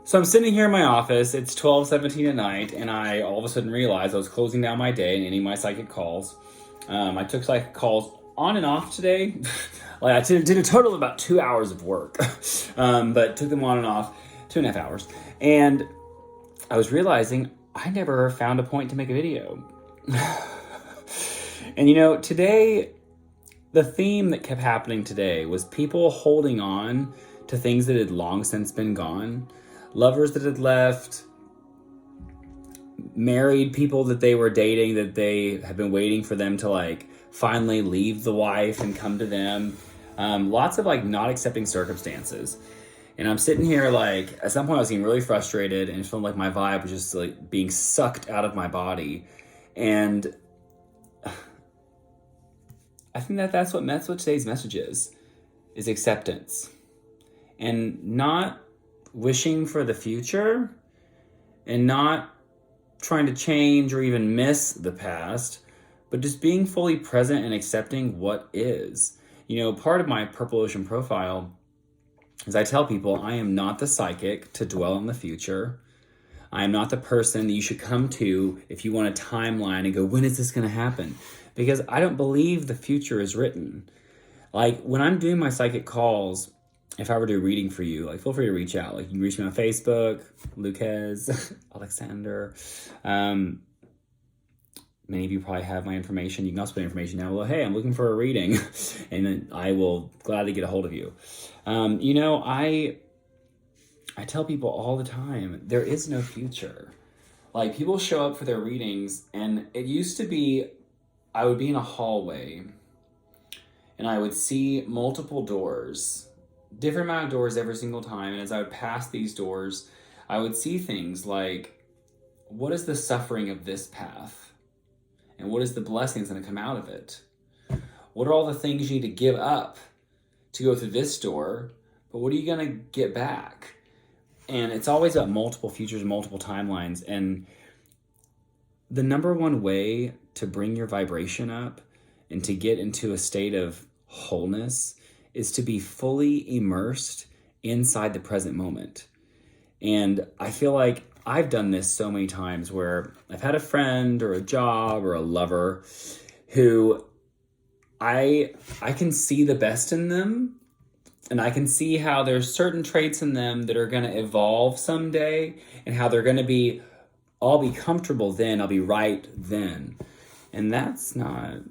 So I'm sitting here in my office. It's 12:17 at night, and I all of a sudden realized I was closing down my day and ending my psychic calls. I took psychic calls on and off today. Like I did a total of about 2 hours of work, but took them on and off, 2.5 hours. And I was realizing I never found a point to make a video. And today, the theme that kept happening today was people holding on to things that had long since been gone. Lovers that had left, married people that they were dating that they have been waiting for them to finally leave the wife and come to them. Lots of not accepting circumstances. And I'm sitting here at some point I was getting really frustrated and it felt like my vibe was just being sucked out of my body. And I think that's what today's message is acceptance. And not wishing for the future and not trying to change or even miss the past, but just being fully present and accepting what is. Part of my Purple Ocean profile is I tell people I am not the psychic to dwell on the future. I am not the person that you should come to if you want a timeline and go, when is this going to happen? Because I don't believe the future is written. When I'm doing my psychic calls, if I were to do a reading for you, feel free to reach out. You can reach me on Facebook, Lucas, Alexander. Many of you probably have my information. You can also put information down below. Hey, I'm looking for a reading. And then I will gladly get a hold of you. I tell people all the time, there is no future. People show up for their readings, and it used to be, I would be in a hallway, and I would see multiple doors, different amount of doors every single time. And as I would pass these doors, I would see things like, what is the suffering of this path? And what is the blessings going to come out of it? What are all the things you need to give up to go through this door? But what are you going to get back? And it's always about multiple futures, multiple timelines. And the number one way to bring your vibration up and to get into a state of wholeness is to be fully immersed inside the present moment. And I feel like I've done this so many times where I've had a friend or a job or a lover who I can see the best in them, and I can see how there's certain traits in them that are going to evolve someday, and how they're going to be, I'll be comfortable then, I'll be right then. And that's dumb.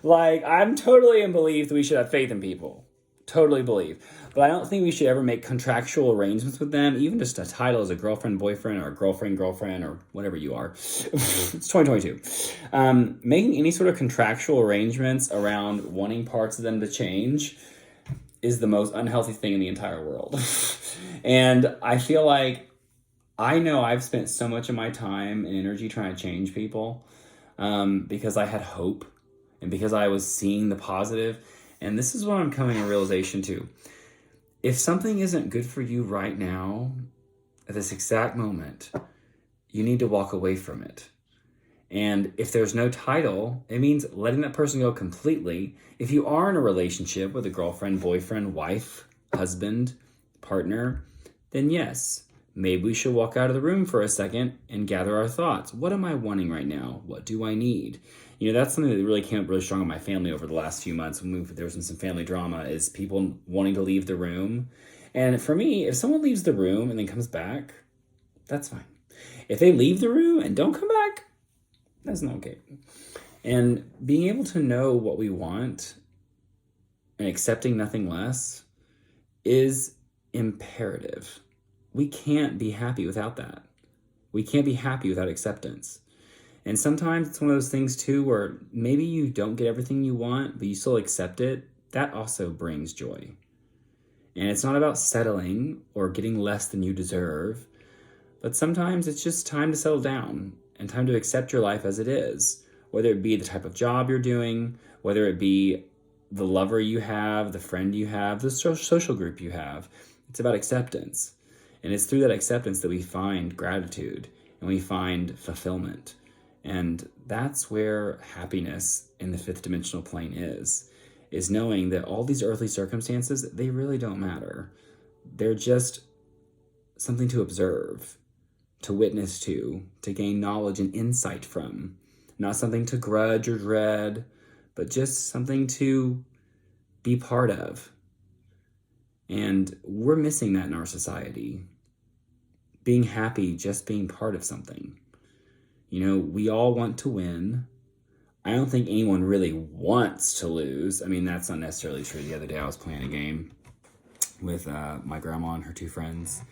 I'm totally in belief that we should have faith in people. Totally believe. But I don't think we should ever make contractual arrangements with them, even just a title as a girlfriend, boyfriend, or girlfriend, or whatever you are. It's 2022. Making any sort of contractual arrangements around wanting parts of them to change is the most unhealthy thing in the entire world. And I feel like I know I've spent so much of my time and energy trying to change people because I had hope and because I was seeing the positive. And this is what I'm coming to realization to. If something isn't good for you right now, at this exact moment, you need to walk away from it. And if there's no title, it means letting that person go completely. If you are in a relationship with a girlfriend, boyfriend, wife, husband, partner, then yes, maybe we should walk out of the room for a second and gather our thoughts. What am I wanting right now? What do I need? That's something that really came up really strong in my family over the last few months when there was some family drama, is people wanting to leave the room. And for me, if someone leaves the room and then comes back, that's fine. If they leave the room and don't come back, that's not okay. And being able to know what we want and accepting nothing less is imperative. We can't be happy without that. We can't be happy without acceptance. And sometimes it's one of those things too where maybe you don't get everything you want, but you still accept it. That also brings joy. And it's not about settling or getting less than you deserve, but sometimes it's just time to settle down and time to accept your life as it is, whether it be the type of job you're doing, whether it be the lover you have, the friend you have, the social group you have. It's about acceptance. And it's through that acceptance that we find gratitude and we find fulfillment. And that's where happiness in the fifth dimensional plane is knowing that all these earthly circumstances, they really don't matter. They're just something to observe, to witness to gain knowledge and insight from. Not something to grudge or dread, but just something to be part of. And we're missing that in our society. Being happy, just being part of something. You know, we all want to win. I don't think anyone really wants to lose. I mean, that's not necessarily true. The other day I was playing a game with my grandma and her two friends,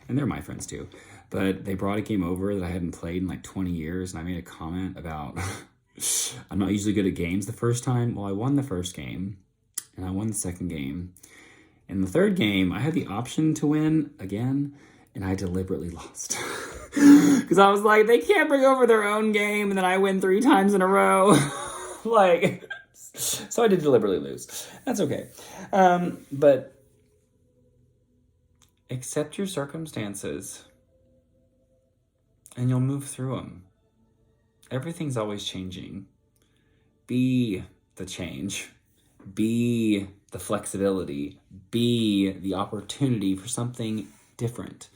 and they're my friends too. But they brought a game over that I hadn't played in like 20 years, and I made a comment about I'm not usually good at games the first time. Well, I won the first game, and I won the second game. In the third game, I had the option to win again, and I deliberately lost. Because I was like, they can't bring over their own game, and then I win 3 times in a row. Like, so I did deliberately lose. That's okay. But accept your circumstances, and you'll move through them. Everything's always changing. Be the change. Be the flexibility. Be the opportunity for something different.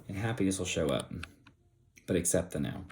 And happiness will show up. But accept the now.